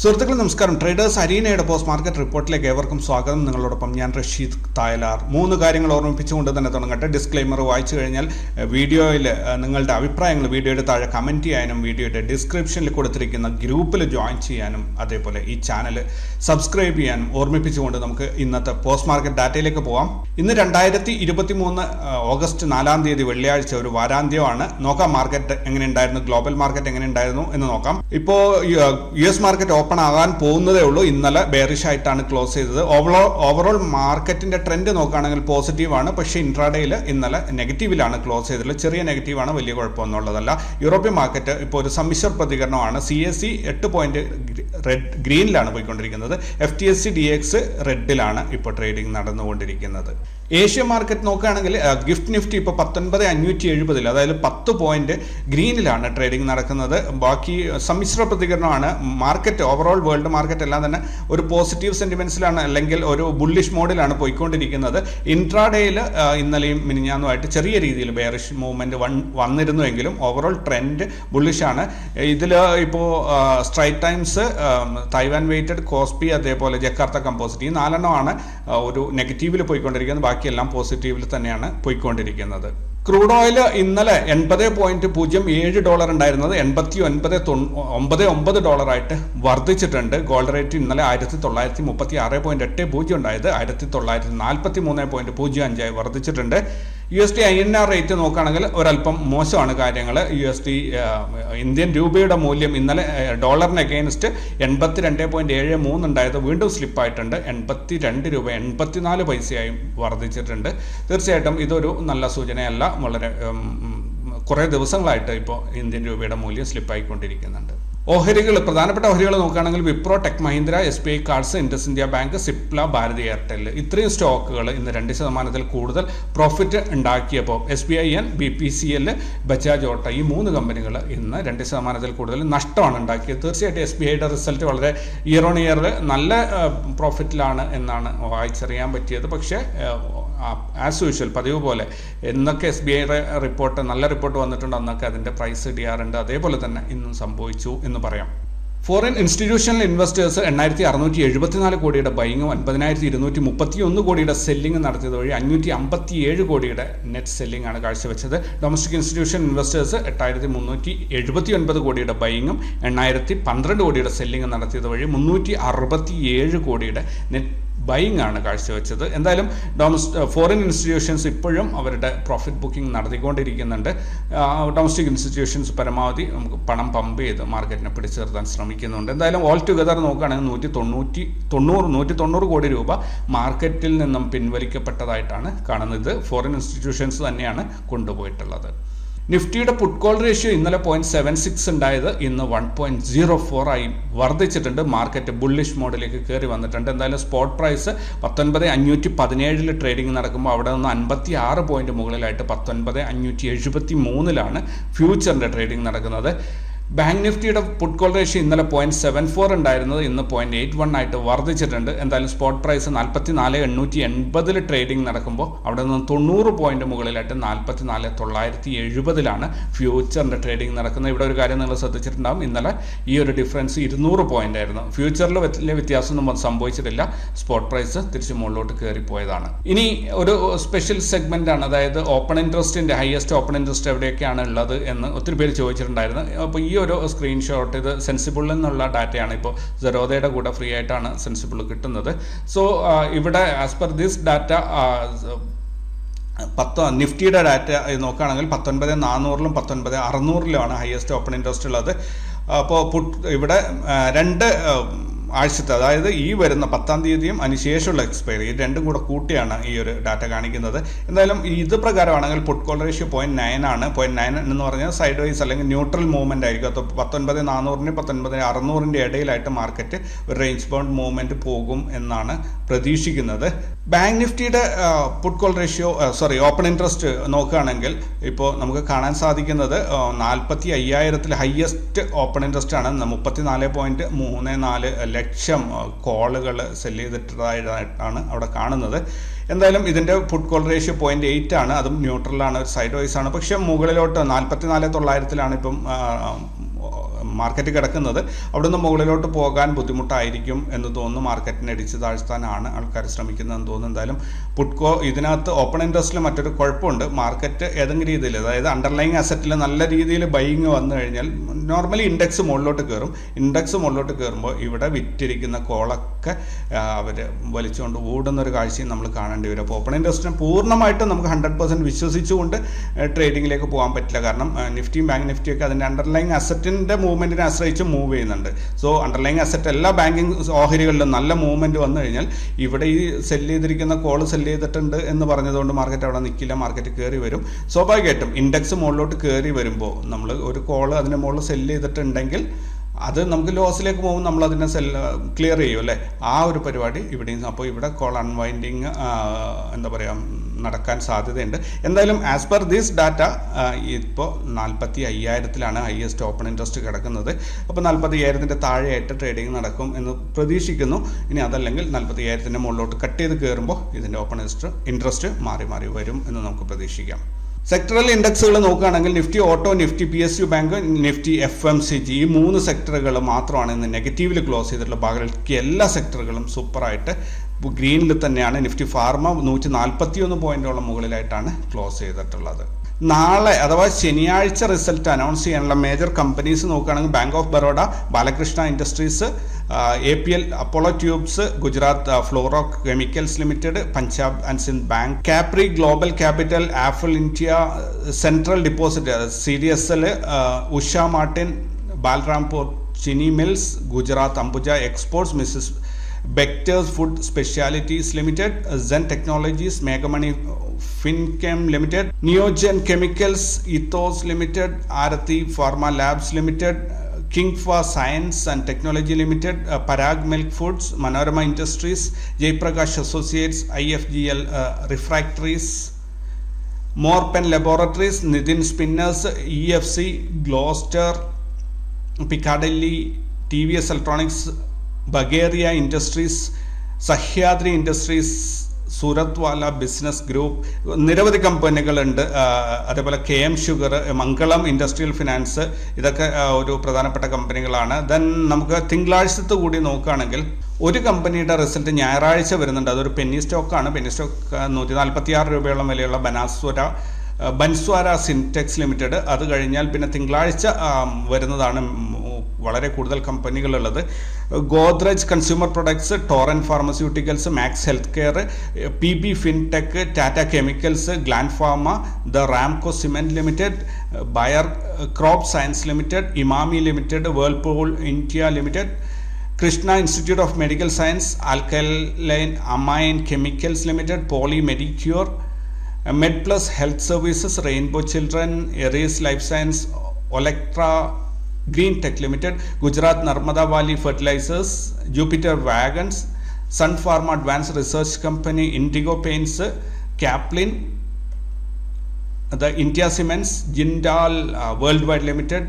സുഹൃത്തുക്കളെ നമസ്കാരം. Traders അരീനയുടെ post market റിപ്പോർട്ടിലേക്ക് ഏവർക്കും സ്വാഗതം. നിങ്ങളോടൊപ്പം ഞാൻ റഷീദ് തായലാർ. 3 കാര്യങ്ങൾ ഓർമ്മിപ്പിച്ചുകൊണ്ട് തന്നെ തുടങ്ങട്ടെ. ഡിസ്ക്ലെയിമർ വായിച്ചു കഴിഞ്ഞാൽ വീഡിയോയിൽ നിങ്ങളുടെ അഭിപ്രായങ്ങൾ വീഡിയോയുടെ താഴെ കമൻറ്റ് ചെയ്യാനും വീഡിയോയുടെ ഡിസ്ക്രിപ്ഷനിൽ കൊടുത്തിരിക്കുന്ന ഗ്രൂപ്പിൽ ജോയിൻ ചെയ്യാനും അതേപോലെ ഈ ചാനൽ സബ്സ്ക്രൈബ് ചെയ്യാനും ഓർമ്മിപ്പിച്ചുകൊണ്ട് നമുക്ക് ഇന്നത്തെ പോസ്റ്റ് മാർക്കറ്റ് ഡാറ്റയിലേക്ക് പോകാം. ഇന്ന് 2023 ഓഗസ്റ്റ് 4 തീയതി വെള്ളിയാഴ്ച, ഒരു വാരാന്ത്യമാണ്. നോക്കാം മാർക്കറ്റ് എങ്ങനെയുണ്ടായിരുന്നു, ഗ്ലോബൽ മാർക്കറ്റ് എങ്ങനെയുണ്ടായിരുന്നു എന്ന് നോക്കാം. ഇപ്പോൾ US മാർക്കറ്റ് ഓപ്പൺ ആകാൻ പോകുന്നതേ ഉള്ളൂ. ഇന്നലെ ബെയറിഷ് ആയിട്ടാണ് ക്ലോസ് ചെയ്തത്. ഓവറോൾ മാർക്കറ്റിന്റെ ട്രെൻഡ് നോക്കുകയാണെങ്കിൽ പോസിറ്റീവാണ്. പക്ഷേ ഇൻട്രാഡേയിൽ ഇന്നലെ നെഗറ്റീവിലാണ് ക്ലോസ് ചെയ്തത്. ചെറിയ നെഗറ്റീവാണ്, വലിയ കുഴപ്പമൊന്നുമുള്ളതല്ല. യൂറോപ്യൻ മാർക്കറ്റ് ഇപ്പോൾ ഒരു സമ്മിശ്ര പ്രതികരണമാണ്. CAC 8 പോയിന്റ് ഗ്രീനിലാണ് പോയിക്കൊണ്ടിരിക്കുന്നത്. FTSE DX റെഡിലാണ് ഇപ്പോൾ ട്രേഡിംഗ് നടന്നുകൊണ്ടിരിക്കുന്നത്. ഏഷ്യ മാർക്കറ്റ് നോക്കുകയാണെങ്കിൽ ഗിഫ്റ്റ് നിഫ്റ്റി ഇപ്പോൾ 19,570, അതായത് 10 പോയിന്റ് ഗ്രീനിലാണ് ട്രേഡിംഗ് നടക്കുന്നത്. ബാക്കി സമ്മിശ്ര പ്രതികരണമാണ്. മാർക്കറ്റ് ഓവറോൾ വേൾഡ് മാർക്കറ്റ് എല്ലാം തന്നെ ഒരു പോസിറ്റീവ് സെന്റിമെന്റ്സിലാണ്, അല്ലെങ്കിൽ ഒരു ബുള്ളിഷ് മോഡിലാണ് പോയിക്കൊണ്ടിരിക്കുന്നത്. ഇൻട്രാഡേയിൽ ഇന്നലെയും മിനിഞ്ഞാന്നുമായിട്ട് ചെറിയ രീതിയിൽ ബെയറിഷ് മൂവ്മെന്റ് വന്നിരുന്നുവെങ്കിലും ഓവറോൾ ട്രെൻഡ് ബുള്ളിഷാണ്. ഇതിൽ ഇപ്പോൾ straight times, Taiwan weighted, KOSPI, അതേപോലെ ജക്കാർത്ത കമ്പോസിറ്റ്, ഈ 4 ഒരു നെഗറ്റീവിൽ പോയിക്കൊണ്ടിരിക്കുന്നത്. ബാക്കിയെല്ലാം പോസിറ്റീവിൽ തന്നെയാണ് പോയിക്കൊണ്ടിരിക്കുന്നത്. ക്രൂഡ് ഓയിൽ ഇന്നലെ $80.07 ഉണ്ടായിരുന്നത് $89.90 വർദ്ധിച്ചിട്ടുണ്ട്. ഗോൾഡ് റേറ്റ് ഇന്നലെ 1936.80 ഉണ്ടായത് 1943.05 വർദ്ധിച്ചിട്ടുണ്ട്. USD INR റേറ്റ് നോക്കുകയാണെങ്കിൽ ഒരല്പം മോശമാണ് കാര്യങ്ങൾ. ഇന്ത്യൻ രൂപയുടെ മൂല്യം ഇന്നലെ ഡോളറിന് അഗെയിൻസ്റ്റ് 82.73 ഉണ്ടായത് വീണ്ടും സ്ലിപ്പായിട്ടുണ്ട്. 82 രൂപ 84 പൈസയായും വർദ്ധിച്ചിട്ടുണ്ട്. തീർച്ചയായിട്ടും ഇതൊരു നല്ല സൂചനയല്ല. വളരെ കുറേ ദിവസങ്ങളായിട്ട് ഇപ്പോൾ ഇന്ത്യൻ രൂപയുടെ മൂല്യം സ്ലിപ്പായിക്കൊണ്ടിരിക്കുന്നുണ്ട്. ഓഹരികൾ, പ്രധാനപ്പെട്ട ഓഹരികൾ നോക്കുകയാണെങ്കിൽ Wipro, tech Mahindra, SBI cards, IndusInd bank, Cipla, Bharti Airtel, ഇത്രയും സ്റ്റോക്കുകൾ ഇന്ന് 2% കൂടുതൽ പ്രോഫിറ്റ് ഉണ്ടാക്കിയപ്പോൾ SBIN, BPCL, ബജാജ് ഓട്ടോ, ഈ 3 കമ്പനികൾ ഇന്ന് 2% കൂടുതൽ നഷ്ടമാണ് ഉണ്ടാക്കിയത്. തീർച്ചയായിട്ടും SBIയുടെ റിസൾട്ട് വളരെ ഇയർ ഓൺ ഇയർ നല്ല പ്രോഫിറ്റിലാണ് എന്നാണ് വായിച്ചറിയാൻ പറ്റിയത്. പക്ഷേ ആസ് യൂഷ്വൽ, പതിവ് പോലെ എന്നൊക്കെ SBIയുടെ റിപ്പോർട്ട് നല്ല റിപ്പോർട്ട് വന്നിട്ടുണ്ട്, അന്നൊക്കെ അതിൻ്റെ പ്രൈസ് ഇടിയാറുണ്ട്. അതേപോലെ തന്നെ ഇന്നും സംഭവിച്ചു എന്ന് പറയാം. ഫോറിൻ ഇൻസ്റ്റിറ്റ്യൂഷണൽ ഇൻവെസ്റ്റേഴ്സ് 8,674 കോടിയുടെ ബൈങ്ങും 9,231 കോടിയുടെ സെല്ലിംഗ് നടത്തിയത് വഴി 557 കോടിയുടെ നെറ്റ് സെല്ലിംഗ് ആണ് കാഴ്ചവെച്ചത്. ഡൊമസ്റ്റിക് ഇൻസ്റ്റിറ്റ്യൂഷണൽ ഇൻവെസ്റ്റേഴ്സ് 8,379 കോടിയുടെ ബൈങ്ങും 8,012 കോടിയുടെ സെല്ലിംഗ് നടത്തിയത് വഴി 367 കോടിയുടെ നെറ്റ് ബൈങ് ആണ് കാഴ്ചവെച്ചത്. എന്തായാലും ഫോറിൻ ഇൻസ്റ്റിറ്റ്യൂഷൻസ് ഇപ്പോഴും അവരുടെ പ്രോഫിറ്റ് ബുക്കിംഗ് നടത്തിക്കൊണ്ടിരിക്കുന്നുണ്ട്. ഡൊമസ്റ്റിക് ഇൻസ്റ്റിറ്റ്യൂഷൻസ് പരമാവധി നമുക്ക് പണം പമ്പ് ചെയ്ത് മാർക്കറ്റിനെ പിടിച്ചു നിർത്താൻ ശ്രമിക്കുന്നുണ്ട്. എന്തായാലും ഓൾ ടുഗദർ നോക്കുകയാണെങ്കിൽ 190 കോടി രൂപ മാർക്കറ്റിൽ നിന്നും പിൻവലിക്കപ്പെട്ടതായിട്ടാണ് കാണുന്നത്. ഫോറിൻ ഇൻസ്റ്റിറ്റ്യൂഷൻസ് തന്നെയാണ് കൊണ്ടുപോയിട്ടുള്ളത്. നിഫ്റ്റിയുടെ പുട്ട് കോൾ റേഷ്യോ ഇന്നലെ 0.76 ഉണ്ടായത് ഇന്ന് 1.04 ആയി വർദ്ധിച്ചിട്ടുണ്ട്. മാർക്കറ്റ് ബുള്ളിഷ് മോഡിലേക്ക് കയറി വന്നിട്ടുണ്ട്. എന്തായാലും സ്പോട്ട് പ്രൈസ് 19,517 ട്രേഡിംഗ് നടക്കുമ്പോൾ അവിടെ നിന്ന് 56 പോയിന്റ് മുകളിലായിട്ട് 19,573 ഫ്യൂച്ചറിൻ്റെ ട്രേഡിംഗ് നടക്കുന്നത്. ബാങ്ക് നിഫ്റ്റിയുടെ പുട്ട് കോൾ റേഷ്യോ ഇന്നലെ 0.74 ഉണ്ടായിരുന്നത് ഇന്ന് 0.81 ആയിട്ട് വർദ്ധിച്ചിട്ടുണ്ട്. എന്തായാലും സ്പോട്ട് പ്രൈസ് 44,880 ട്രേഡിംഗ് നടക്കുമ്പോൾ അവിടെ നിന്ന് 90 പോയിന്റ് മുകളിലായിട്ട് 44,970 ഫ്യൂച്ചറിൻ്റെ ട്രേഡിംഗ് നടക്കുന്നത്. ഇവിടെ ഒരു കാര്യം നിങ്ങൾ ശ്രദ്ധിച്ചിട്ടുണ്ടാകും, ഇന്നലെ ഈ ഒരു ഡിഫറൻസ് 200 പോയിന്റ് ആയിരുന്നു. ഫ്യൂച്ചറിൽ വലിയ വ്യത്യാസമൊന്നും സംഭവിച്ചിട്ടില്ല. സ്പോട്ട് പ്രൈസ് തിരിച്ച് മുകളിലോട്ട് കയറിപ്പോയതാണ്. ഇനി ഒരു സ്പെഷ്യൽ സെഗ്മെന്റ് ആണ്, അതായത് ഓപ്പൺ ഇൻട്രസ്റ്റിന്റെ ഹയസ്റ്റ് ഓപ്പൺ ഇൻട്രസ്റ്റ് എവിടെയൊക്കെയാണ് ഉള്ളത് എന്ന് ഒത്തിരി പേര് ചോദിച്ചിട്ടുണ്ടായിരുന്നു. അപ്പോൾ ഈ ഒരു സ്ക്രീൻഷോട്ട്, ഇത് സെൻസിബിളിൽ നിന്നുള്ള ഡാറ്റയാണ്. ഇപ്പോൾ സെറോദയുടെ കൂടെ ഫ്രീ ആയിട്ടാണ് സെൻസിബിൾ കിട്ടുന്നത്. സോ ഇവിടെ ആസ് പെർ ദിസ് ഡാറ്റ നിഫ്റ്റിയുടെ ഡാറ്റ നോക്കുകയാണെങ്കിൽ 19,400-ലും 19,600-ലുമാണ് ഹയസ്റ്റ് ഓപ്പൺ ഇൻട്രസ്റ്റ് ഉള്ളത്. അപ്പോൾ ഇവിടെ 2 ആഴ്ചത്തെ, അതായത് ഈ വരുന്ന 10-ാം തീയതിയും അതിനുശേഷമുള്ള എക്സ്പയറി, ഇത് രണ്ടും കൂടെ കൂട്ടിയാണ് ഈ ഒരു ഡാറ്റ കാണിക്കുന്നത്. എന്തായാലും ഇത് പ്രകാരമാണെങ്കിൽ പുട്ട് കോൾ റേഷ്യോ 0.9 ആണ്. 0.9 എന്ന് പറഞ്ഞാൽ സൈഡ് വൈസ് അല്ലെങ്കിൽ ന്യൂട്രൽ മൂവ്മെന്റ് ആയിരിക്കും. അപ്പോൾ 19,400-നും 19,600-ന്റെ ഇടയിലായിട്ട് മാർക്കറ്റ് ഒരു റേഞ്ച് ബൗണ്ട് മൂവ്മെന്റ് പോകും എന്നാണ് പ്രതീക്ഷിക്കുന്നത്. ബാങ്ക് നിഫ്റ്റിയുടെ put call ratio open interest നോക്കുകയാണെങ്കിൽ ഇപ്പോൾ നമുക്ക് കാണാൻ സാധിക്കുന്നത് 45,000 ഹയസ്റ്റ് ഓപ്പൺ ഇൻട്രസ്റ്റ് ആണ്. 34.34 ലക്ഷം കോളുകൾ സെല് ചെയ്തിട്ടതായിട്ടാണ് അവിടെ കാണുന്നത്. എന്തായാലും ഇതിൻ്റെ പുട്ട് കോൾ റേഷ്യോ 0.8 ആണ്. അതും ന്യൂട്രലാണ്, സൈഡ് വൈസ് ആണ്. പക്ഷേ മുകളിലോട്ട് 44,900 ഇപ്പം മാർക്കറ്റ് കിടക്കുന്നത്. അവിടുന്ന് മുകളിലോട്ട് പോകാൻ ബുദ്ധിമുട്ടായിരിക്കും എന്ന് തോന്നുന്നു. മാർക്കറ്റിനെ ഇടിച്ച് താഴ്ത്താനാണ് ആൾക്കാർ ശ്രമിക്കുന്നതെന്ന് തോന്നുന്നു. എന്തായാലും പുട്കോ ഇതിനകത്ത് ഓപ്പൺ ഇൻട്രസ്റ്റിൽ മറ്റൊരു കുഴപ്പമുണ്ട്. മാർക്കറ്റ് ഏതെങ്കിലും രീതിയിൽ, അതായത് അണ്ടർലൈങ് അസറ്റിൽ നല്ല രീതിയിൽ ബൈയിങ് വന്നു കഴിഞ്ഞാൽ നോർമലി ഇൻഡെക്സ് മുകളിലോട്ട് കയറും. ഇൻഡെക്സ് മുകളിലോട്ട് കയറുമ്പോൾ ഇവിടെ വിറ്റിരിക്കുന്ന കോളൊക്കെ അവർ വലിച്ചുകൊണ്ട് ഓടുന്നൊരു കാഴ്ചയും നമ്മൾ കാണേണ്ടി വരും. അപ്പോൾ ഓപ്പൺ ഇൻട്രസ്റ്റിനെ പൂർണ്ണമായിട്ടും നമുക്ക് 100% വിശ്വസിച്ചുകൊണ്ട് ട്രേഡിങ്ങിലേക്ക് പോകാൻ പറ്റില്ല. കാരണം നിഫ്റ്റിയും ബാങ്ക് നിഫ്റ്റിയൊക്കെ അതിൻ്റെ അണ്ടർലൈങ് അസറ്റിൻ്റെ മൂവ്മെൻറ്റിനെ ആശ്രയിച്ച് മൂവ് ചെയ്യുന്നുണ്ട്. സോ അണ്ടർലൈങ് അസറ്റ് എല്ലാ ബാങ്കിങ് ഓഹരികളിലും നല്ല മൂവ്മെൻറ്റ് വന്നു കഴിഞ്ഞാൽ ഇവിടെ ഈ സെല്ല് ചെയ്തിരിക്കുന്ന കോള് സെല്ല് ചെയ്തിട്ടുണ്ട് എന്ന് പറഞ്ഞതുകൊണ്ട് മാർക്കറ്റ് അവിടെ നിൽക്കില്ല, മാർക്കറ്റ് കയറി വരും. സ്വാഭാവികമായിട്ടും ഇൻഡെക്സ് മുകളിലോട്ട് കയറി വരുമ്പോൾ നമ്മൾ ഒരു കോള് അതിൻ്റെ മുകളിൽ സെല്ല് ചെയ്തിട്ടുണ്ടെങ്കിൽ അത് നമുക്ക് ലോസിലേക്ക് പോകുമ്പോൾ നമ്മൾ അതിനെ ക്ലിയർ ചെയ്യും അല്ലേ, ആ ഒരു പരിപാടി ഇവിടെയും. അപ്പോൾ ഇവിടെ കോൾ അൺവൈൻഡിങ് എന്താ പറയുക നടക്കാൻ സാധ്യതയുണ്ട്. എന്തായാലും ആസ് പെർ ദിസ് ഡാറ്റ ഇപ്പോൾ 45,000-ലാണ് ഹയസ്റ്റ് ഓപ്പൺ ഇൻട്രസ്റ്റ് കിടക്കുന്നത്. അപ്പോൾ 45,000-ൻ്റെ താഴെയായിട്ട് ട്രേഡിംഗ് നടക്കും എന്ന് പ്രതീക്ഷിക്കുന്നു. ഇനി അതല്ലെങ്കിൽ 45,000-ൻ്റെ മുകളിലോട്ട് കട്ട് ചെയ്ത് കയറുമ്പോൾ ഇതിൻ്റെ ഓപ്പൺ ഇൻട്രസ്റ്റ് മാറി മാറി വരും എന്ന് നമുക്ക് പ്രതീക്ഷിക്കാം. സെക്ടറൽ ഇൻഡെക്സുകൾ നോക്കുകയാണെങ്കിൽ Nifty auto, Nifty PSU bank, Nifty FMCG ഈ 3 സെക്ടറുകൾ മാത്രമാണ് ഇന്ന് നെഗറ്റീവിൽ ക്ലോസ് ചെയ്തിട്ടുള്ളത്. ബാക്കി എല്ലാ സെക്ടറുകളും സൂപ്പറായിട്ട് ഗ്രീനിൽ തന്നെയാണ്. നിഫ്റ്റി ഫാർമ 141 പോയിന്റോളം മുകളിലായിട്ടാണ് ക്ലോസ് ചെയ്തിട്ടുള്ളത്. നാളെ അഥവാ ശനിയാഴ്ച റിസൾട്ട് അനൗൺസ് ചെയ്യാനുള്ള മേജർ കമ്പനീസ് നോക്കുകയാണെങ്കിൽ Bank of Baroda, Balakrishna Industries, APL Apollo Tubes, Gujarat Fluoro Chemicals Limited, Punjab and Sind Bank, Capri Global Capital, Apple India, Central Deposit CDSL, Usha Martin, Balrampur Chini Mills, Gujarat Ambuja Exports, Mrs Bectors Food Specialities Limited, Zen Technologies, Megamoney Finchem Limited, Neogen Chemicals, Ethos Limited, Arathi Pharma Labs Limited, Kingfa Science and Technology Limited, Parag Milk Foods, Manorama Industries, Jaiprakash Associates, IFGL Refractories, Morpen Laboratories, Nidin Spinners, EFC, Gloucester, Piccadilly, TVS Electronics, ബഗേറിയ industries, Sahyadri industries, Suratwala business group, നിരവധി കമ്പനികളുണ്ട്. അതേപോലെ KM sugar, Mangalam industrial finance, ഇതൊക്കെ ഒരു പ്രധാനപ്പെട്ട കമ്പനികളാണ്. Then നമുക്ക് തിങ്കളാഴ്ചത്തെ കൂടി നോക്കുകയാണെങ്കിൽ ഒരു കമ്പനിയുടെ റിസൾട്ട് ഞായറാഴ്ച വരുന്നുണ്ട്. അതൊരു പെന്നി സ്റ്റോക്കാണ്. പെന്നി സ്റ്റോക്ക് 146 രൂപയോളം വിലയുള്ള ബൻസ്വാര സിൻടെക്സ് ലിമിറ്റഡ്. അത് കഴിഞ്ഞാൽ പിന്നെ തിങ്കളാഴ്ച വരുന്നതാണ് വളരെ കൂടുതൽ കമ്പനികളുള്ളത്. Godrej consumer products, Torrent pharmaceuticals, max health care, PB fintech, Tata chemicals, gland pharma, the Ramco cement limited, Bayer crop science limited, Emami limited, Whirlpool India limited, Krishna institute of medical science, alkaline amine chemicals limited, poly medicure, MedPlus health services, rainbow children, Eris life science, Olectra green tech limited, Gujarat Narmada valley fertilizers, Jupiter wagons, sun pharma advanced research company, indigo paints, Caplin, India cements, Jindal world wide limited,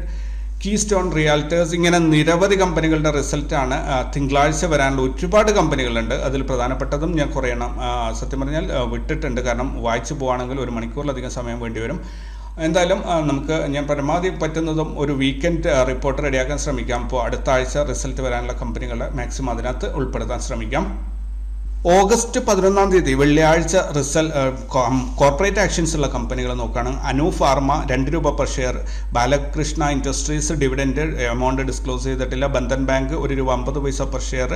keystone realtors, ഇങ്ങനെ നിരവധി കമ്പനികളുടെ റിസൾട്ടാണ് തിങ്കളാഴ്ച വരാനുള്ള. ഒരുപാട് കമ്പനികളുണ്ട്. അതിൽ പ്രധാനപ്പെട്ടതും ഞാൻ കുറേ എണ്ണം സത്യം പറഞ്ഞാൽ വിട്ടിട്ടുണ്ട്. കാരണം വായിച്ചു പോവുകയാണെങ്കിൽ 1 മണിക്കൂറിലധികം സമയം വേണ്ടിവരും. എന്തായാലും നമുക്ക് ഞാൻ പരമാവധി പറ്റുന്നതും ഒരു വീക്കെൻഡ് റിപ്പോർട്ട് റെഡിയാക്കാൻ ശ്രമിക്കാം. അപ്പോൾ അടുത്ത ആഴ്ച റിസൾട്ട് വരാനുള്ള കമ്പനികളെ മാക്സിമം അതിനകത്ത് ഉൾപ്പെടുത്താൻ ശ്രമിക്കാം. ഓഗസ്റ്റ് 11-ാം തീയതി വെള്ളിയാഴ്ച കോർപ്പറേറ്റ് ആക്ഷൻസ് ഉള്ള കമ്പനികൾ നോക്കുകയാണെങ്കിൽ അനു ഫാർമ 2 രൂപ per share, Balakrishna industries dividend amount disclose ചെയ്തിട്ടില്ല, ബന്ധൻ ബാങ്ക് 1 രൂപ 50 പൈസ per share,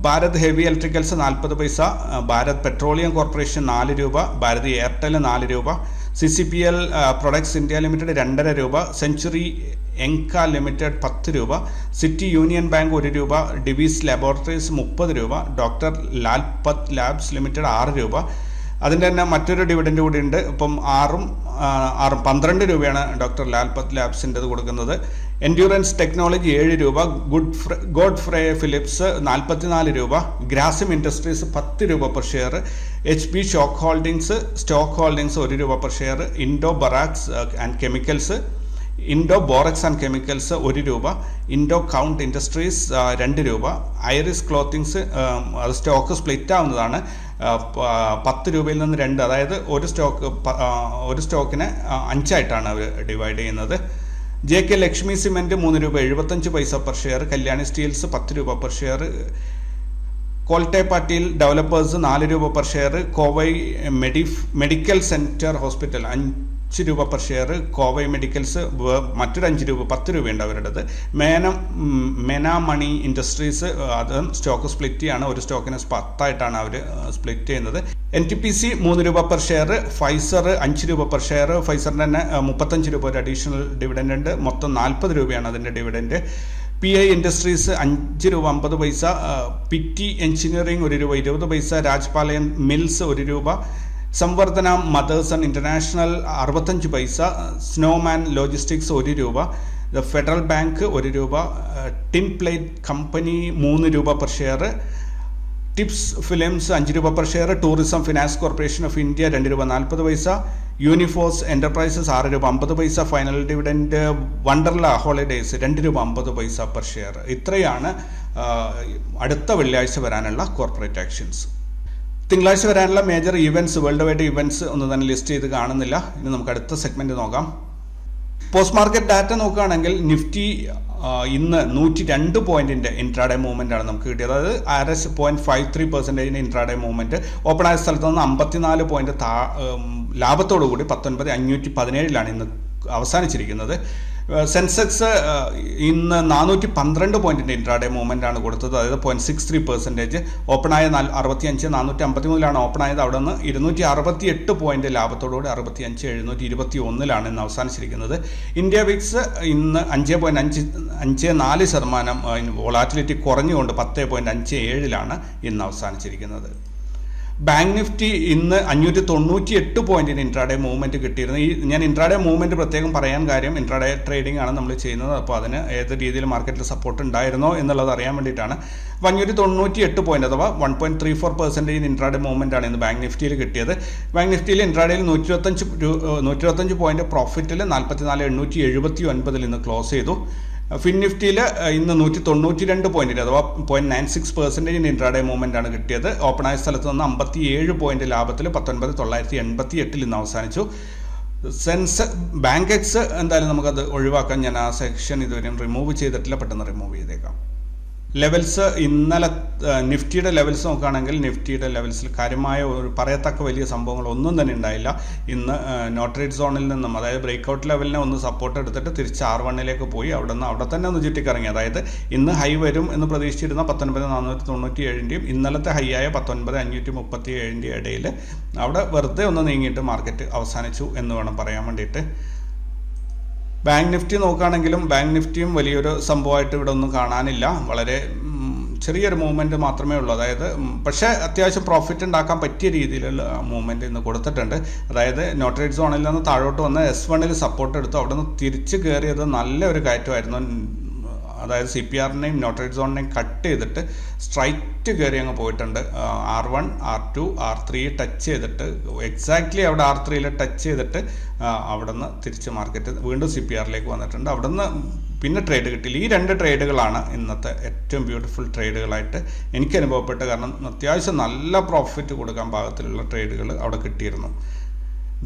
Bharat heavy electricals 40 പൈസ, ഭാരത് പെട്രോളിയം കോർപ്പറേഷൻ 4 രൂപ, ഭാരതി എയർടെൽ 4 രൂപ, CCPL പ്രൊഡക്ട്സ് ഇന്ത്യ ലിമിറ്റഡ് 2.5 രൂപ, സെഞ്ചുറി എൻക ലിമിറ്റഡ് 10 രൂപ, സിറ്റി യൂണിയൻ ബാങ്ക് 1 രൂപ, ഡിവീസ് ലാബോറട്ടറീസ് 30 രൂപ, ഡോക്ടർ ലാൽപത് ലാബ്സ് ലിമിറ്റഡ് 6 രൂപ. അതിൻ്റെ തന്നെ മറ്റൊരു ഡിവിഡൻഡ് കൂടി ഉണ്ട്. ഇപ്പം 12 രൂപയാണ് ഡോക്ടർ ലാൽപത് ലാബ്സിൻ്റെത് കൊടുക്കുന്നത്. എൻഡ്യൂറൻസ് ടെക്നോളജി 7 രൂപ, ഗോഡ്ഫ്രേ ഫിലിപ്സ് 44 രൂപ, ഗ്രാസിം ഇൻഡസ്ട്രീസ് 10 രൂപ per share, HP stock holdings 1 രൂപ per share, Indo borax and chemicals, Indo borax and chemicals 1 രൂപ, ഇൻഡോ കൗണ്ട് ഇൻഡസ്ട്രീസ് 2 രൂപ, ഐറിസ് ക്ലോത്തിങ്സ് അത് സ്റ്റോക്ക് സ്പ്ലിറ്റ് ആവുന്നതാണ് 10 രൂപയിൽ നിന്ന് 2, അതായത് ഒരു സ്റ്റോക്കിനെ 5 ആയിട്ടാണ് അവർ ഡിവൈഡ് ചെയ്യുന്നത്. JK ലക്ഷ്മി സിമെന്റ് 3 രൂപ 75 പൈസ പെർ ഷെയർ, കല്യാണി സ്റ്റീൽസ് 10 രൂപ പെർ ഷെയർ, കോൾട്ടെ പാട്ടീൽ ഡെവലപ്പേഴ്സ് 4 രൂപ per share, Kovai medical centre hospital 5 രൂപ പെർ ഷെയർ, കോവൈ മെഡിക്കൽസ് മറ്റൊരു 5 രൂപ 10 രൂപയുണ്ട് അവരുടേത്. മെനാമണി ഇൻഡസ്ട്രീസ് അത് സ്റ്റോക്ക് സ്പ്ലിറ്റ് ചെയ്യാണ്, ഒരു സ്റ്റോക്കിന് 10 അവർ സ്പ്ലിറ്റ് ചെയ്യുന്നത്. NTPC 3 രൂപ പെർ ഷെയർ, ഫൈസർ 5 രൂപ പെർ ഷെയർ, ഫൈസറിന് തന്നെ 35 രൂപ ഒരു അഡീഷണൽ ഡിവിഡൻഡ് ഉണ്ട്, മൊത്തം 40 രൂപയാണ് അതിൻ്റെ ഡിവിഡൻഡ്. PI ഇൻഡസ്ട്രീസ് 5 രൂപ 50 പൈസ, PT എഞ്ചിനീയറിംഗ് 1 രൂപ 20 പൈസ, രാജ്പാലയൻ മിൽസ് 1 രൂപ, സംവർദ്ധന മദേഴ്സൺ ഇന്റർനാഷണൽ 65 പൈസ, സ്നോമാൻ ലോജിസ്റ്റിക്സ് 1 രൂപ, ഫെഡറൽ ബാങ്ക് 1 രൂപ, ടിൻ പ്ലേറ്റ് കമ്പനി 3 രൂപ പെർ ഷെയർ, ടിപ്സ് ഫിലിംസ് 5 രൂപ per share, tourism finance corporation of India 2 രൂപ 40 പൈസ, യൂണിഫോഴ്സ് എന്റർപ്രൈസസ് 6 രൂപ 50 പൈസ, ഫൈനൽ ഡിവിഡൻഡ് വണ്ടർല ഹോളിഡേയ്സ് 2 രൂപ 50 പൈസ പെർ ഷെയർ. ഇത്രയാണ് അടുത്ത വെള്ളിയാഴ്ച വരാനുള്ള കോർപ്പറേറ്റ് ആക്ഷൻസ്. തിങ്കളാഴ്ച വരാനുള്ള major events, world wide events ഒന്നും തന്നെ ലിസ്റ്റ് ചെയ്ത് കാണുന്നില്ല. ഇനി നമുക്ക് അടുത്ത സെഗ്മെന്റ് നോക്കാം. പോസ്റ്റ് മാർക്കറ്റ് ഡാറ്റ നോക്കുകയാണെങ്കിൽ നിഫ്റ്റി ഇന്ന് 102 പോയിന്റിന്റെ ഇൻട്രാഡേ മൂവ്മെന്റ് ആണ് നമുക്ക് കിട്ടിയത്. അതായത് 0.53% ഇൻട്രാഡേ മൂവ്മെന്റ്. ഓപ്പൺ ആയ സ്ഥലത്ത് നിന്ന് 54 പോയിന്റ് ലാഭത്തോടു കൂടി 19,517 ഇന്ന് അവസാനിച്ചിരിക്കുന്നത്. സെൻസെക്സ് ഇന്ന് 412 പോയിന്റിന്റെ ഇൻട്രാഡേ മൂവ്മെന്റ് ആണ് കൊടുത്തത്, അതായത് 0.63%. ഓപ്പണായ 65 453 ഓപ്പൺ ആയത്. അവിടെ നിന്ന് 268 പോയിന്റ് ലാഭത്തോടുകൂടി 65,721 ഇന്ന് അവസാനിച്ചിരിക്കുന്നത്. ഇന്ത്യ വിക്സ് ഇന്ന് 5.54% വോളാറ്റിലിറ്റി കുറഞ്ഞുകൊണ്ട് 10.57 ഇന്ന് അവസാനിച്ചിരിക്കുന്നത്. ബാങ്ക് നിഫ്റ്റി ഇന്ന് 598 പോയിന്റിന് ഇൻട്രാഡേ മൂവ്മെന്റ് കിട്ടിയിരുന്നു. ഞാൻ ഇൻട്രാഡേ മൂവ്മെന്റ് പ്രത്യേകം പറയാൻ കാര്യം, ഇൻട്രാഡേ ട്രേഡിംഗ് ആണ് നമ്മൾ ചെയ്യുന്നത്. അപ്പോൾ അതിന് ഏത് രീതിയിൽ മാർക്കറ്റിൽ സപ്പോർട്ട് ഉണ്ടായിരുന്നോ എന്നുള്ളത് അറിയാൻ വേണ്ടിയിട്ടാണ്. 598 പോയിന്റ് അഥവാ 1.34% ഇൻട്രാഡേ മൂവ്മെന്റ് ആണ് ഇന്ന് ബാങ്ക് നിഫ്റ്റിയിൽ കിട്ടിയത്. ബാങ്ക് നിഫ്റ്റിയിൽ ഇൻട്രാഡേയിൽ 125 പോയിന്റ് പ്രോഫിറ്റിൽ 44,879 ഇന്ന് ക്ലോസ് ചെയ്തു. ഫിൻ നിഫ്റ്റിയിൽ ഇന്ന് 192 പോയിന്റിൽ അഥവാ 0.96% ഇൻട്രാഡേ മൂവ്മെന്റ് ആണ് കിട്ടിയത്. ഓപ്പൺ ആയ സ്ഥലത്ത് നിന്ന് 57 പോയിന്റ് ലാഭത്തിൽ 19,988 ഇന്ന് അവസാനിച്ചു. ബാങ്ക് എക്സ് എന്തായാലും നമുക്കത് ഒഴിവാക്കാൻ, ഞാൻ ആ സെക്ഷൻ ഇതുവരെയും റിമൂവ് ചെയ്തിട്ടില്ല, പെട്ടെന്ന് റിമൂവ് ചെയ്തേക്കാം. ലെവൽസ് ഇന്നലെ നിഫ്റ്റിയുടെ ലെവൽസ് നോക്കുകയാണെങ്കിൽ നിഫ്റ്റിയുടെ ലെവൽസിൽ കാര്യമായ ഒരു പറയത്തക്ക വലിയ സംഭവങ്ങൾ ഒന്നും തന്നെ ഉണ്ടായില്ല. ഇന്ന് നോട്രേറ്റ് സോണിൽ നിന്നും, അതായത് ബ്രേക്ക്ഔട്ട് ലെവലിനെ ഒന്ന് സപ്പോർട്ട് എടുത്തിട്ട് തിരിച്ച് R1 പോയി അവിടെ തന്നെ ഒന്ന് ചുറ്റിക്കറങ്ങി. അതായത് ഇന്ന് ഹൈ വരും എന്ന് പ്രതീക്ഷിച്ചിരുന്ന 19,497 ഇന്നലത്തെ ഹൈ ആയ 19,537 ഇടയിൽ അവിടെ വെറുതെ ഒന്ന് നീങ്ങിയിട്ട് മാർക്കറ്റ് അവസാനിച്ചു എന്ന് വേണം പറയാൻ വേണ്ടിയിട്ട്. ബാങ്ക് നിഫ്റ്റി നോക്കുകയാണെങ്കിലും ബാങ്ക് നിഫ്റ്റിയും വലിയൊരു സംഭവമായിട്ട് ഇവിടെ ഒന്നും കാണാനില്ല. വളരെ ചെറിയൊരു മൂവ്മെൻറ്റ് മാത്രമേ ഉള്ളൂ. അതായത് പക്ഷേ അത്യാവശ്യം പ്രോഫിറ്റ് ഉണ്ടാക്കാൻ പറ്റിയ രീതിയിലുള്ള മൂവ്മെൻറ്റ് ഇന്ന് കൊടുത്തിട്ടുണ്ട്. അതായത് നോട്രേറ്റ് സോണിൽ നിന്ന് താഴോട്ട് വന്ന് S1 സപ്പോർട്ട് എടുത്തു, അവിടെ നിന്ന് തിരിച്ച് കയറിയത് നല്ലൊരു കയറ്റമായിരുന്നു. അതായത് CPRനെയും നോട്രേറ്റ് സോണിനെയും കട്ട് ചെയ്തിട്ട് സ്ട്രൈറ്റ് കയറി അങ്ങ് പോയിട്ടുണ്ട്. R1 R2 R3 ടച്ച് ചെയ്തിട്ട് എക്സാക്ട്ലി അവിടെ R3 ടച്ച് ചെയ്തിട്ട് അവിടെ നിന്ന് തിരിച്ച് മാർക്കറ്റ് വീണ്ടും CPRലേക്ക് വന്നിട്ടുണ്ട്. അവിടെ നിന്ന് പിന്നെ ട്രേഡ് കിട്ടിയില്ല. ഈ 2 ട്രേഡുകളാണ് ഇന്നത്തെ ഏറ്റവും ബ്യൂട്ടിഫുൾ ട്രേഡുകളായിട്ട് എനിക്ക് അനുഭവപ്പെട്ടത്. കാരണം അത്യാവശ്യം നല്ല പ്രോഫിറ്റ് കൊടുക്കാൻ പാകത്തിലുള്ള ട്രേഡുകൾ അവിടെ കിട്ടിയിരുന്നു.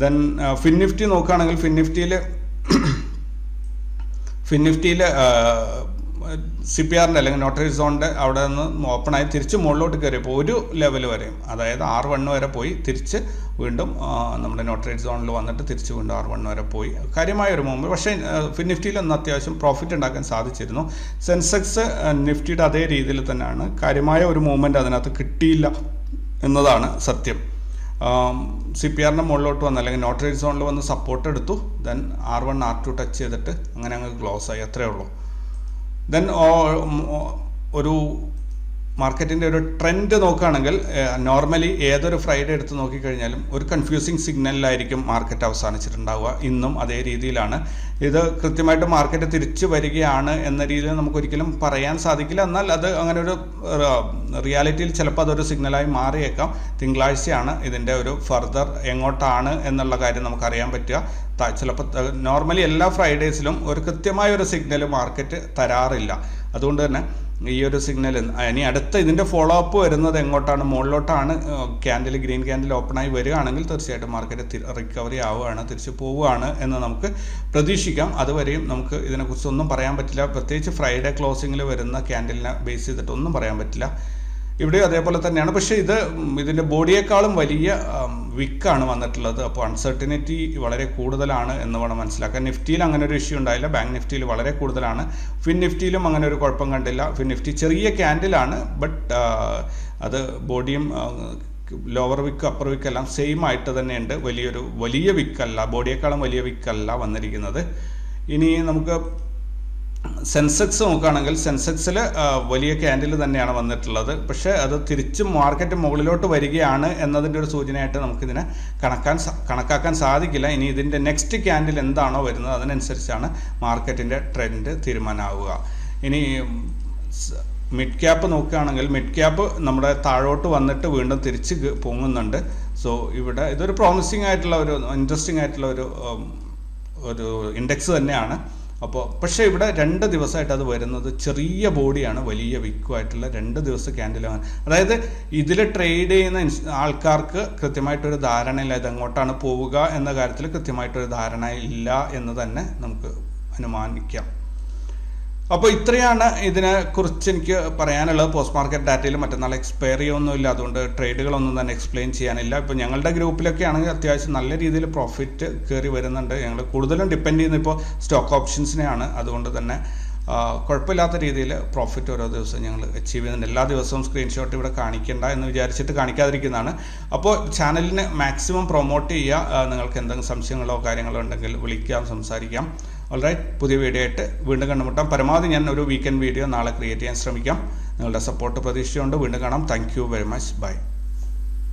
ദെൻ ഫിൻ നിഫ്റ്റി നോക്കുകയാണെങ്കിൽ ഫിൻ നിഫ്റ്റിയിൽ CPRന്റെ അല്ലെങ്കിൽ നോട്ടറി സോണിൻ്റെ അവിടെ നിന്ന് ഓപ്പണായി തിരിച്ച് മുകളിലോട്ട് കയറിയപ്പോൾ ഒരു ലെവൽ വരെയും, അതായത് R1 വരെ പോയി തിരിച്ച് വീണ്ടും നമ്മുടെ നോട്ടറി സോണിൽ വന്നിട്ട് തിരിച്ച് വീണ്ടും R1 വരെ പോയി. കാര്യമായ ഒരു മൂവ്മെൻറ്റ്. പക്ഷേ ഫിൻ നിഫ്റ്റിയിൽ ഒന്ന് അത്യാവശ്യം പ്രോഫിറ്റ് ഉണ്ടാക്കാൻ സാധിച്ചിരുന്നു. സെൻസെക്സ് നിഫ്റ്റിയുടെ അതേ രീതിയിൽ തന്നെയാണ്. കാര്യമായ ഒരു മൂവ്മെൻറ്റ് അതിനകത്ത് കിട്ടിയില്ല എന്നതാണ് സത്യം. CPRന്റെ മുകളിലോട്ട് വന്ന് അല്ലെങ്കിൽ നോട്ടറി സോണിൽ വന്ന് സപ്പോർട്ട് എടുത്തു. ദെൻ R1 R2 ടച്ച് ചെയ്തിട്ട് അങ്ങനെ അങ്ങ് ക്ലോസ് ആയി, അത്രയേ ഉള്ളൂ. ദെൻ ഒരു മാർക്കറ്റിൻ്റെ ഒരു ട്രെൻഡ് നോക്കുകയാണെങ്കിൽ നോർമലി ഏതൊരു ഫ്രൈഡേ എടുത്ത് നോക്കിക്കഴിഞ്ഞാലും ഒരു കൺഫ്യൂസിങ് സിഗ്നലിലായിരിക്കും മാർക്കറ്റ് അവസാനിച്ചിട്ടുണ്ടാവുക. ഇന്നും അതേ രീതിയിലാണ്. ഇത് കൃത്യമായിട്ട് മാർക്കറ്റ് തിരിച്ചു വരികയാണ് എന്ന രീതിയിൽ നമുക്കൊരിക്കലും പറയാൻ സാധിക്കില്ല. എന്നാൽ അത് അങ്ങനെ ഒരു റിയാലിറ്റിയിൽ ചിലപ്പോൾ അതൊരു സിഗ്നലായി മാറിയേക്കാം. തിങ്കളാഴ്ചയാണ് ഇതിൻ്റെ ഒരു ഫർദർ എങ്ങോട്ടാണ് എന്നുള്ള കാര്യം നമുക്കറിയാൻ പറ്റുക. ചിലപ്പോൾ നോർമലി എല്ലാ ഫ്രൈഡേസിലും ഒരു കൃത്യമായ ഒരു സിഗ്നൽ മാർക്കറ്റ് തരാറില്ല. അതുകൊണ്ട് തന്നെ ഈ ഒരു സിഗ്നൽ ഇനി അടുത്ത ഇതിൻ്റെ ഫോളോ അപ്പ് വരുന്നത് എങ്ങോട്ടാണ്, മുകളിലോട്ടാണ്. ക്യാൻഡിൽ ഗ്രീൻ ക്യാൻഡിൽ ഓപ്പണായി വരികയാണെങ്കിൽ തീർച്ചയായിട്ടും മാർക്കറ്റ് റിക്കവറി ആവുകയാണ്, തിരിച്ചു പോവുകയാണ് എന്ന് നമുക്ക് പ്രതീക്ഷിക്കാം. അതുവരെയും നമുക്ക് ഇതിനെക്കുറിച്ചൊന്നും പറയാൻ പറ്റില്ല. പ്രത്യേകിച്ച് ഫ്രൈഡേ ക്ലോസിങ്ങിൽ വരുന്ന ക്യാൻഡിലിനെ ബേസ് ചെയ്തിട്ടൊന്നും പറയാൻ പറ്റില്ല. ഇവിടെ അതേപോലെ തന്നെയാണ്. പക്ഷേ ഇതിൻ്റെ ബോഡിയേക്കാളും വലിയ വിക്കാണ് വന്നിട്ടുള്ളത്. അപ്പോൾ അൺസർട്ടിനിറ്റി വളരെ കൂടുതലാണ് എന്ന് വേണം മനസ്സിലാക്കാൻ. നിഫ്റ്റിയിൽ അങ്ങനെ ഒരു ഇഷ്യൂ ഉണ്ടായില്ല, ബാങ്ക് നിഫ്റ്റിയിൽ വളരെ കൂടുതലാണ്. ഫിൻ നിഫ്റ്റിയിലും അങ്ങനെ ഒരു കുഴപ്പം കണ്ടില്ല. ഫിൻ നിഫ്റ്റി ചെറിയ ക്യാൻഡിലാണ്, ബട്ട് അത് ബോഡിയും ലോവർ വിക്ക് അപ്പർ വിക്ക് എല്ലാം സെയിം ആയിട്ട് തന്നെയുണ്ട്. വലിയ വിക്കല്ല, ബോഡിയേക്കാളും വലിയ വിക്കല്ല വന്നിരിക്കുന്നത്. ഇനി നമുക്ക് സെൻസെക്സ് നോക്കുകയാണെങ്കിൽ സെൻസെക്സിൽ വലിയ ക്യാൻഡിൽ തന്നെയാണ് വന്നിട്ടുള്ളത്. പക്ഷേ അത് തിരിച്ചും മാർക്കറ്റ് മുകളിലോട്ട് വരികയാണ് എന്നതിൻ്റെ ഒരു സൂചനയായിട്ട് നമുക്കിതിനെ കണക്കാക്കാൻ സാധിക്കില്ല. ഇനി ഇതിൻ്റെ നെക്സ്റ്റ് ക്യാൻഡിൽ എന്താണോ വരുന്നത് അതിനനുസരിച്ചാണ് മാർക്കറ്റിൻ്റെ ട്രെൻഡ് തീരുമാനമാവുക. ഇനി മിഡ് ക്യാപ്പ് നോക്കുകയാണെങ്കിൽ മിഡ് ക്യാപ്പ് നമ്മുടെ താഴോട്ട് വന്നിട്ട് വീണ്ടും തിരിച്ച് പൊങ്ങുന്നുണ്ട്. സോ ഇവിടെ ഇതൊരു പ്രോമിസിങ് ആയിട്ടുള്ള ഒരു ഇൻട്രസ്റ്റിംഗ് ആയിട്ടുള്ള ഒരു ഇൻഡെക്സ് തന്നെയാണ്. അപ്പോൾ പക്ഷേ ഇവിടെ 2 ദിവസമായിട്ട് അത് വരുന്നത് ചെറിയ ബോഡിയാണ്, വലിയ വിക്കുമായിട്ടുള്ള 2 ദിവസം ക്യാൻഡിലാണ്. അതായത് ഇതിൽ ട്രേഡ് ചെയ്യുന്ന ആൾക്കാർക്ക് കൃത്യമായിട്ടൊരു ധാരണയില്ല, ഇതെങ്ങോട്ടാണ് പോവുക എന്ന കാര്യത്തിൽ കൃത്യമായിട്ടൊരു ധാരണ ഇല്ല എന്ന് തന്നെ നമുക്ക് അനുമാനിക്കാം. അപ്പോൾ ഇത്രയാണ് ഇതിനെക്കുറിച്ച് എനിക്ക് പറയാനുള്ളത്. പോസ്റ്റ് മാർക്കറ്റ് ഡാറ്റയിൽ മറ്റന്നാൾ എക്സ്പയറി ഒന്നുമില്ല, അതുകൊണ്ട് ട്രേഡുകളൊന്നും തന്നെ എക്സ്പ്ലെയിൻ ചെയ്യാനില്ല. ഇപ്പോൾ ഞങ്ങളുടെ ഗ്രൂപ്പിലൊക്കെ ആണെങ്കിൽ അത്യാവശ്യം നല്ല രീതിയിൽ പ്രോഫിറ്റ് കയറി വരുന്നുണ്ട്. ഞങ്ങൾ കൂടുതലും ഡിപ്പെൻഡ് ചെയ്യുന്നത് ഇപ്പോൾ സ്റ്റോക്ക് ഓപ്ഷൻസിനെയാണ്. അതുകൊണ്ട് തന്നെ കുഴപ്പമില്ലാത്ത രീതിയിൽ പ്രോഫിറ്റ് ഓരോ ദിവസവും ഞങ്ങൾ അച്ചീവ് ചെയ്യുന്നുണ്ട്. എല്ലാ ദിവസവും സ്ക്രീൻഷോട്ട് ഇവിടെ കാണിക്കേണ്ട എന്ന് വിചാരിച്ചിട്ട് കാണിക്കാതിരിക്കുന്നതാണ്. അപ്പോൾ ചാനലിന് മാക്സിമം പ്രൊമോട്ട് ചെയ്യുക. നിങ്ങൾക്ക് എന്തെങ്കിലും സംശയങ്ങളോ കാര്യങ്ങളോ ഉണ്ടെങ്കിൽ വിളിക്കാം, സംസാരിക്കാം. ഓൾറൈറ്റ്, പുതിയ വീഡിയോ ആയിട്ട് വീണ്ടും കണ്ടുമുട്ടാം. പരമാവധി ഞാൻ ഒരു വീക്കെൻഡ് വീഡിയോ നാളെ ക്രിയേറ്റ് ചെയ്യാൻ ശ്രമിക്കാം. നിങ്ങളുടെ സപ്പോർട്ട് പ്രതീക്ഷിച്ചുകൊണ്ട് വീണ്ടും കാണാം. Thank you very much. By.